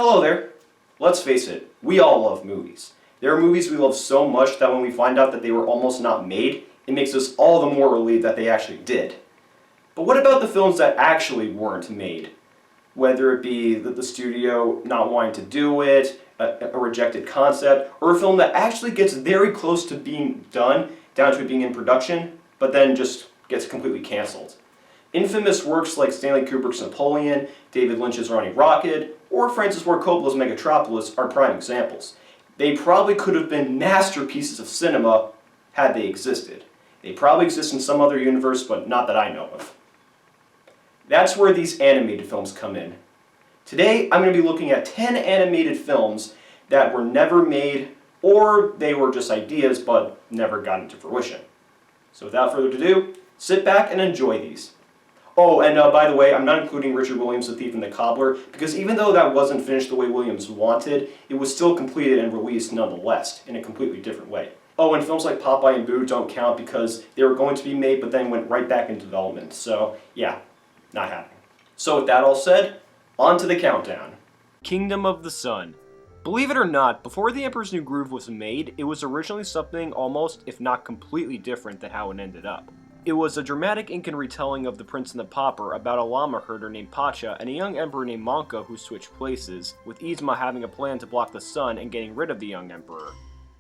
Hello there. Let's face it, we all love movies. There are movies we love so much that when we find out that they were almost not made, it makes us all the more relieved that they actually did. But what about the films that actually weren't made? Whether it be the studio not wanting to do it, a rejected concept, or a film that actually gets very close to being done, down to it being in production, but then just gets completely cancelled. Infamous works like Stanley Kubrick's Napoleon, David Lynch's Ronnie Rocket, or Francis Ford Coppola's Megatropolis are prime examples. They probably could have been masterpieces of cinema had they existed. They probably exist in some other universe, but not that I know of. That's where these animated films come in. Today, I'm going to be looking at 10 animated films that were never made, or they were just ideas but never got into fruition. So without further ado, sit back and enjoy these. Oh, and by the way, I'm not including Richard Williams' The Thief and the Cobbler, because even though that wasn't finished the way Williams wanted, it was still completed and released nonetheless, in a completely different way. Oh, and films like Popeye and Boo don't count because they were going to be made but then went right back into development, so yeah, not happening. So with that all said, on to the countdown. Kingdom of the Sun. Believe it or not, before The Emperor's New Groove was made, it was originally something almost, if not completely different than how it ended up. It was a dramatic Incan retelling of The Prince and the Pauper about a llama herder named Pacha and a young emperor named Manco who switched places, with Yzma having a plan to block the sun and getting rid of the young emperor.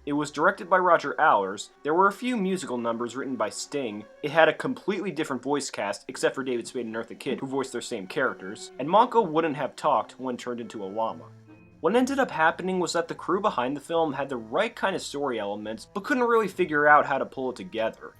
It was directed by Roger Allers, there were a few musical numbers written by Sting, it had a completely different voice cast except for David Spade and Eartha Kitt who voiced their same characters, and Manco wouldn't have talked when turned into a llama. What ended up happening was that the crew behind the film had the right kind of story elements, but couldn't really figure out how to pull it together.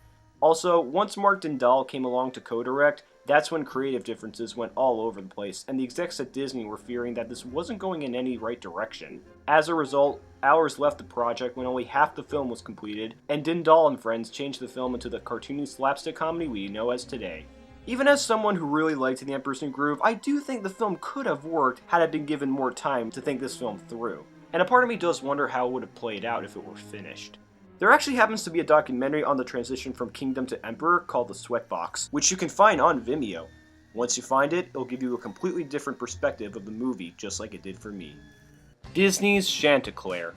Also, once Mark Dindal came along to co-direct, that's when creative differences went all over the place, and the execs at Disney were fearing that this wasn't going in any right direction. As a result, Allers left the project when only half the film was completed, and Dindal and friends changed the film into the cartoony slapstick comedy we know as today. Even as someone who really liked The Emperor's New Groove, I do think the film could have worked had it been given more time to think this film through. And a part of me does wonder how it would have played out if it were finished. There actually happens to be a documentary on the transition from Kingdom to Emperor called The Sweatbox, which you can find on Vimeo. Once you find it, it'll give you a completely different perspective of the movie, just like it did for me. Disney's Chanticleer.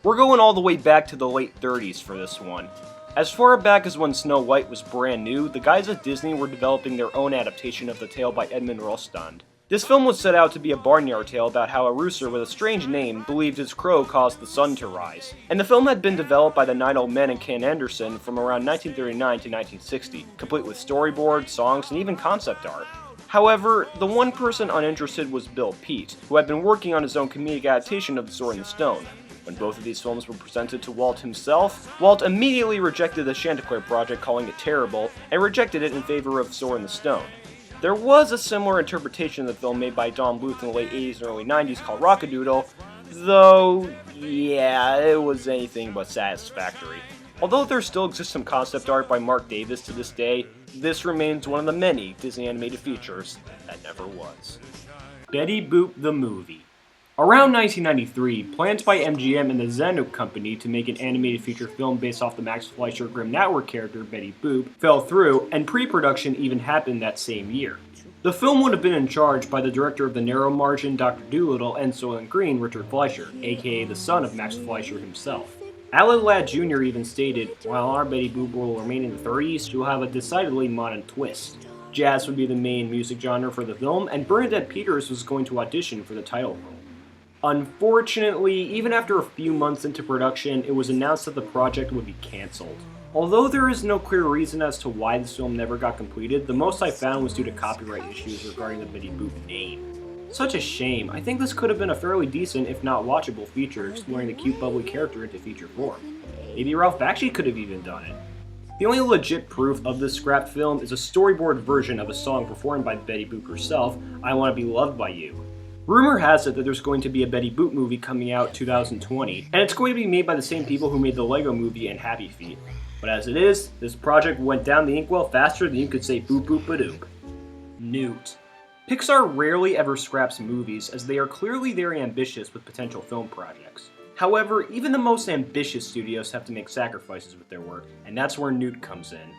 We're going all the way back to the late 30s for this one. As far back as when Snow White was brand new, the guys at Disney were developing their own adaptation of the tale by Edmund Rostand. This film was set out to be a barnyard tale about how a rooster with a strange name believed his crow caused the sun to rise. And the film had been developed by the Nine Old Men and Ken Anderson from around 1939 to 1960, complete with storyboards, songs, and even concept art. However, the one person uninterested was Bill Peet, who had been working on his own comedic adaptation of The Sword and the Stone. When both of these films were presented to Walt himself, Walt immediately rejected the Chanticleer project, calling it terrible, and rejected it in favor of Sword and the Stone. There was a similar interpretation of the film made by Don Bluth in the late 80s and early 90s called Rockadoodle, though, yeah, it was anything but satisfactory. Although there still exists some concept art by Mark Davis to this day, this remains one of the many Disney animated features that never was. Betty Boop the Movie. Around 1993, plans by MGM and the Zanuck Company to make an animated feature film based off the Max Fleischer Grimm Network character Betty Boop fell through, and pre-production even happened that same year. The film would have been in charge by the director of The Narrow Margin, Dr. Dolittle, and Soylent Green, Richard Fleischer, aka the son of Max Fleischer himself. Alan Ladd Jr. even stated, "While our Betty Boop will remain in the 30s, she'll have a decidedly modern twist." Jazz would be the main music genre for the film, and Bernadette Peters was going to audition for the title role. Unfortunately, even after a few months into production, it was announced that the project would be cancelled. Although there is no clear reason as to why this film never got completed, the most I found was due to copyright issues regarding the Betty Boop name. Such a shame. I think this could have been a fairly decent, if not watchable, feature exploring the cute bubbly character into feature form. Maybe Ralph Bakshi could have even done it. The only legit proof of this scrapped film is a storyboard version of a song performed by Betty Boop herself, "I Want to Be Loved by You." Rumor has it that there's going to be a Betty Boop movie coming out 2020, and it's going to be made by the same people who made the Lego Movie and Happy Feet. But as it is, this project went down the inkwell faster than you could say boop boop ba-doop. Newt. Pixar rarely ever scraps movies, as they are clearly very ambitious with potential film projects. However, even the most ambitious studios have to make sacrifices with their work, and that's where Newt comes in.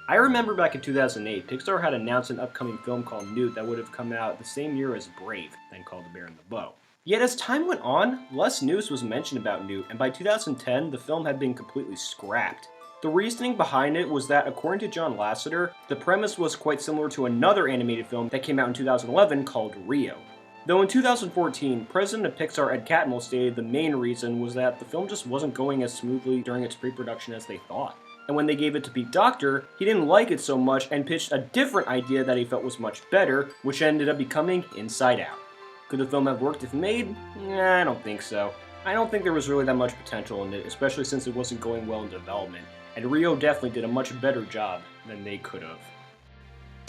I remember back in 2008, Pixar had announced an upcoming film called Newt that would have come out the same year as Brave, then called The Bear and the Bow. Yet as time went on, less news was mentioned about Newt, and by 2010, the film had been completely scrapped. The reasoning behind it was that, according to John Lasseter, the premise was quite similar to another animated film that came out in 2011 called Rio. Though in 2014, president of Pixar Ed Catmull stated the main reason was that the film just wasn't going as smoothly during its pre-production as they thought. And when they gave it to Pete Docter, he didn't like it so much and pitched a different idea that he felt was much better, which ended up becoming Inside Out. Could the film have worked if made? I don't think so. I don't think there was really that much potential in it, especially since it wasn't going well in development, and Rio definitely did a much better job than they could have.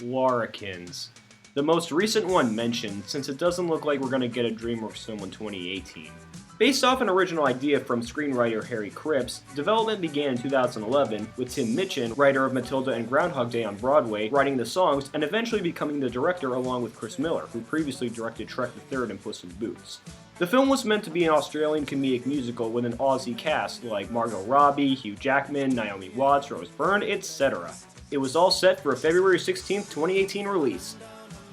Larrikins. The most recent one mentioned, since it doesn't look like we're going to get a DreamWorks film in 2018. Based off an original idea from screenwriter Harry Cripps, development began in 2011 with Tim Minchin, writer of Matilda and Groundhog Day on Broadway, writing the songs and eventually becoming the director along with Chris Miller, who previously directed Shrek the Third and Puss in Boots. The film was meant to be an Australian comedic musical with an Aussie cast like Margot Robbie, Hugh Jackman, Naomi Watts, Rose Byrne, etc. It was all set for a February 16, 2018 release.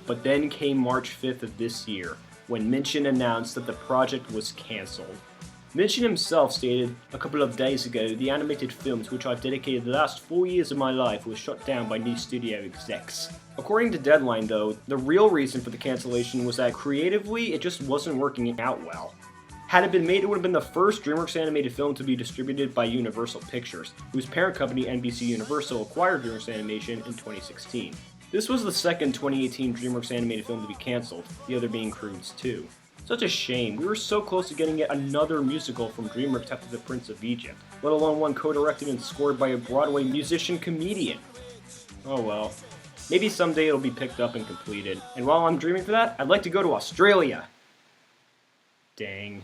But then came March 5th of this year, when Minchin announced that the project was cancelled. Minchin himself stated, "A couple of days ago, the animated film to which I've dedicated the last 4 years of my life was shut down by new studio execs." According to Deadline though, the real reason for the cancellation was that creatively it just wasn't working out well. Had it been made, it would have been the first DreamWorks animated film to be distributed by Universal Pictures, whose parent company NBC Universal acquired DreamWorks Animation in 2016. This was the second 2018 DreamWorks animated film to be cancelled, the other being Croods 2. Such a shame, we were so close to getting yet another musical from DreamWorks after The Prince of Egypt, let alone one co-directed and scored by a Broadway musician-comedian. Oh well. Maybe someday it'll be picked up and completed, and while I'm dreaming for that, I'd like to go to Australia! Dang.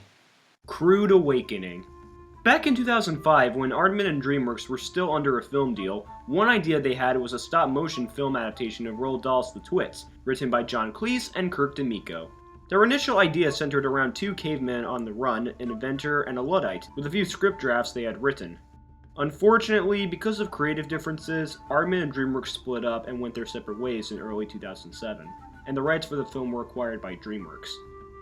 Crude Awakening. Back in 2005, when Aardman and DreamWorks were still under a film deal, one idea they had was a stop-motion film adaptation of Roald Dahl's The Twits, written by John Cleese and Kirk D'Amico. Their initial idea centered around two cavemen on the run, an inventor and a Luddite, with a few script drafts they had written. Unfortunately, because of creative differences, Aardman and DreamWorks split up and went their separate ways in early 2007, and the rights for the film were acquired by DreamWorks.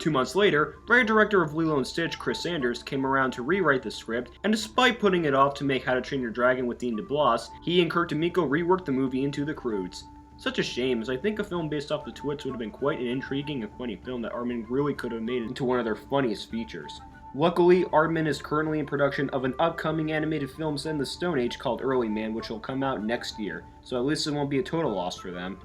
2 months later, writer-director of Lilo & Stitch, Chris Sanders, came around to rewrite the script, and despite putting it off to make How to Train Your Dragon with Dean DeBlas, he and Kirk D'Amico reworked the movie into The Croods. Such a shame, as I think a film based off The Twits would have been quite an intriguing and funny film that Aardman really could have made into one of their funniest features. Luckily, Aardman is currently in production of an upcoming animated film set in the Stone Age called Early Man, which will come out next year, so at least it won't be a total loss for them.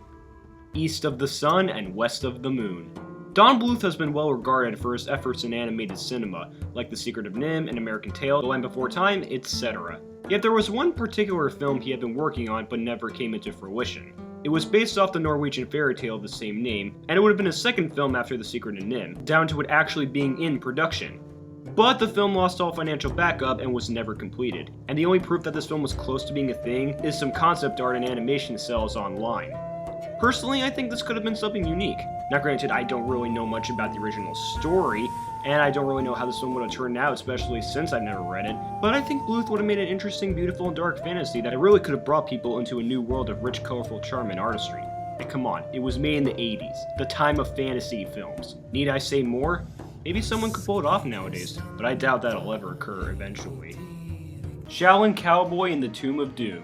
East of the Sun and West of the Moon. Don Bluth has been well regarded for his efforts in animated cinema, like The Secret of NIMH, An American Tail, The Land Before Time, etc. Yet there was one particular film he had been working on but never came into fruition. It was based off the Norwegian fairy tale of the same name, and it would have been his second film after The Secret of NIMH, down to it actually being in production. But the film lost all financial backup and was never completed, and the only proof that this film was close to being a thing is some concept art and animation cells online. Personally, I think this could have been something unique. Now granted, I don't really know much about the original story, and I don't really know how this film would have turned out, especially since I've never read it, but I think Bluth would have made an interesting, beautiful, and dark fantasy that really could have brought people into a new world of rich, colorful charm and artistry. And come on, it was made in the 80s, the time of fantasy films. Need I say more? Maybe someone could pull it off nowadays, but I doubt that'll ever occur eventually. Shaolin Cowboy in the Tomb of Doom.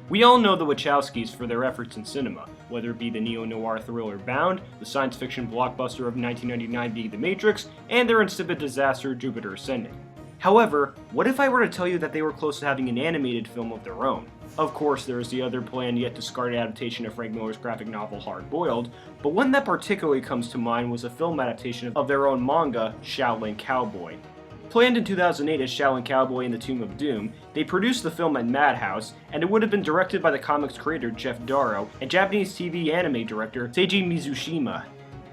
We all know the Wachowskis for their efforts in cinema, whether it be the neo-noir thriller Bound, the science fiction blockbuster of 1999 being The Matrix, and their insipid disaster Jupiter Ascending. However, what if I were to tell you that they were close to having an animated film of their own? Of course, there is the other planned yet discarded adaptation of Frank Miller's graphic novel Hard Boiled, but one that particularly comes to mind was a film adaptation of their own manga, Shaolin Cowboy. Planned in 2008 as Shaolin Cowboy in the Tomb of Doom, they produced the film at Madhouse, and it would have been directed by the comic's creator Jeff Darrow and Japanese TV anime director Seiji Mizushima.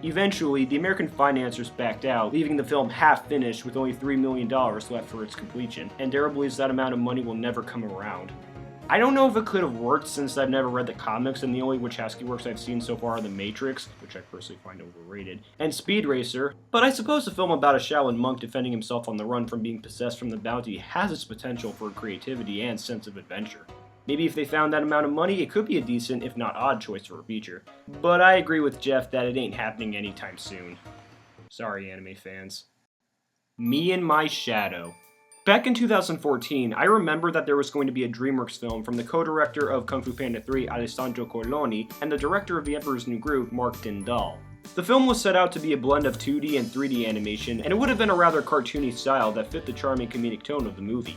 Eventually, the American financiers backed out, leaving the film half-finished with only $3 million left for its completion, and Darrow believes that amount of money will never come around. I don't know if it could have worked since I've never read the comics, and the only Wachowski works I've seen so far are The Matrix, which I personally find overrated, and Speed Racer, but I suppose a film about a Shaolin monk defending himself on the run from being possessed from the bounty has its potential for creativity and sense of adventure. Maybe if they found that amount of money, it could be a decent, if not odd, choice for a feature. But I agree with Jeff that it ain't happening anytime soon. Sorry, anime fans. Me and My Shadow. Back in 2014, I remember that there was going to be a DreamWorks film from the co-director of Kung Fu Panda 3, Alessandro Corleone, and the director of The Emperor's New Groove, Mark Tindall. The film was set out to be a blend of 2D and 3D animation, and it would have been a rather cartoony style that fit the charming comedic tone of the movie.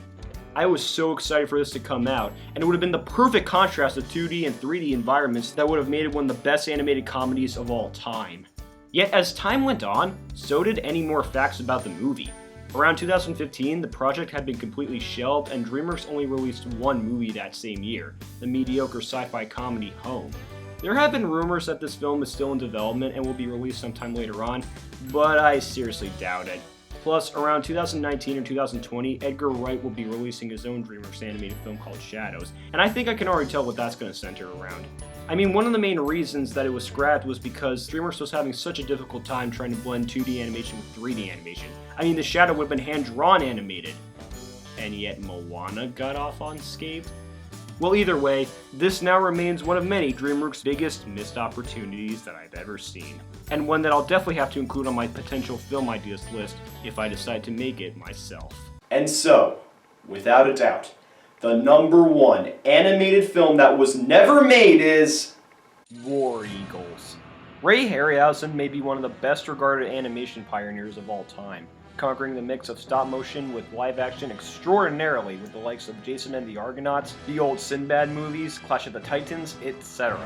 I was so excited for this to come out, and it would have been the perfect contrast of 2D and 3D environments that would have made it one of the best animated comedies of all time. Yet as time went on, so did any more facts about the movie. Around 2015, the project had been completely shelved, and DreamWorks only released one movie that same year, the mediocre sci-fi comedy Home. There have been rumors that this film is still in development and will be released sometime later on, but I seriously doubt it. Plus, around 2019 or 2020, Edgar Wright will be releasing his own DreamWorks animated film called Shadows, and I think I can already tell what that's going to center around. I mean, one of the main reasons that it was scrapped was because DreamWorks was having such a difficult time trying to blend 2D animation with 3D animation. I mean, the Shadow would have been hand-drawn animated. And yet Moana got off unscathed? Well, either way, this now remains one of many DreamWorks' biggest missed opportunities that I've ever seen, and one that I'll definitely have to include on my potential film ideas list if I decide to make it myself. And so, without a doubt, the #1 animated film that was never made is War Eagles. Ray Harryhausen may be one of the best regarded animation pioneers of all time, conquering the mix of stop motion with live action extraordinarily with the likes of Jason and the Argonauts, the old Sinbad movies, Clash of the Titans, etc.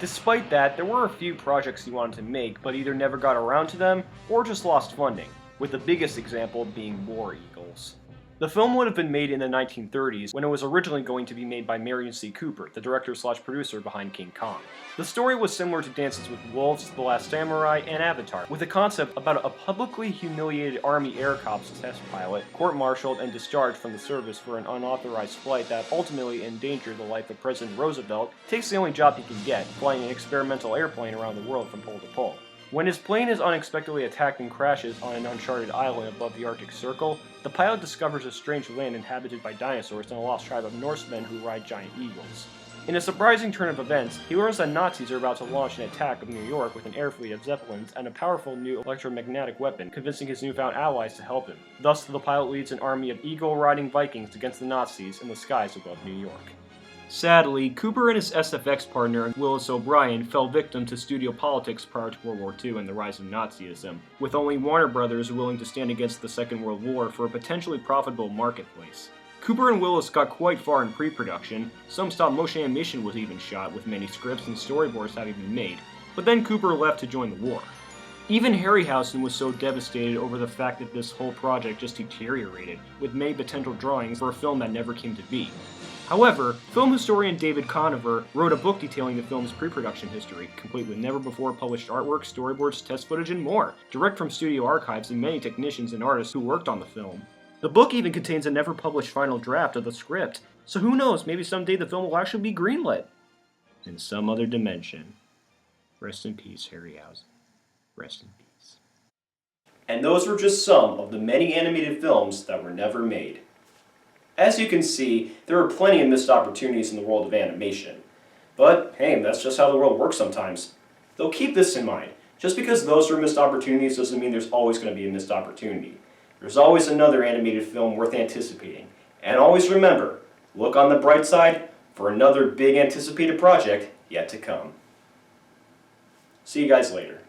Despite that, there were a few projects he wanted to make, but either never got around to them, or just lost funding, with the biggest example being War Eagles. The film would have been made in the 1930s when it was originally going to be made by Marion C. Cooper, the director/producer behind King Kong. The story was similar to Dances with Wolves, The Last Samurai, and Avatar, with a concept about a publicly humiliated Army Air Corps test pilot, court-martialed and discharged from the service for an unauthorized flight that ultimately endangered the life of President Roosevelt, takes the only job he can get, flying an experimental airplane around the world from pole to pole. When his plane is unexpectedly attacked and crashes on an uncharted island above the Arctic Circle, the pilot discovers a strange land inhabited by dinosaurs and a lost tribe of Norsemen who ride giant eagles. In a surprising turn of events, he learns that Nazis are about to launch an attack of New York with an air fleet of zeppelins and a powerful new electromagnetic weapon, convincing his newfound allies to help him. Thus, the pilot leads an army of eagle-riding Vikings against the Nazis in the skies above New York. Sadly, Cooper and his SFX partner, Willis O'Brien, fell victim to studio politics prior to World War II and the rise of Nazism, with only Warner Brothers willing to stand against the Second World War for a potentially profitable marketplace. Cooper and Willis got quite far in pre-production, some stop-motion animation was even shot, with many scripts and storyboards having been made, but then Cooper left to join the war. Even Harryhausen was so devastated over the fact that this whole project just deteriorated, with many potential drawings for a film that never came to be. However, film historian David Conover wrote a book detailing the film's pre-production history, complete with never-before-published artwork, storyboards, test footage, and more, direct from studio archives and many technicians and artists who worked on the film. The book even contains a never-published final draft of the script, so who knows, maybe someday the film will actually be greenlit. In some other dimension. Rest in peace, Harryhausen. Rest in peace. And those were just some of the many animated films that were never made. As you can see, there are plenty of missed opportunities in the world of animation. But hey, that's just how the world works sometimes. Though keep this in mind, just because those are missed opportunities doesn't mean there's always going to be a missed opportunity. There's always another animated film worth anticipating. And always remember, look on the bright side for another big anticipated project yet to come. See you guys later.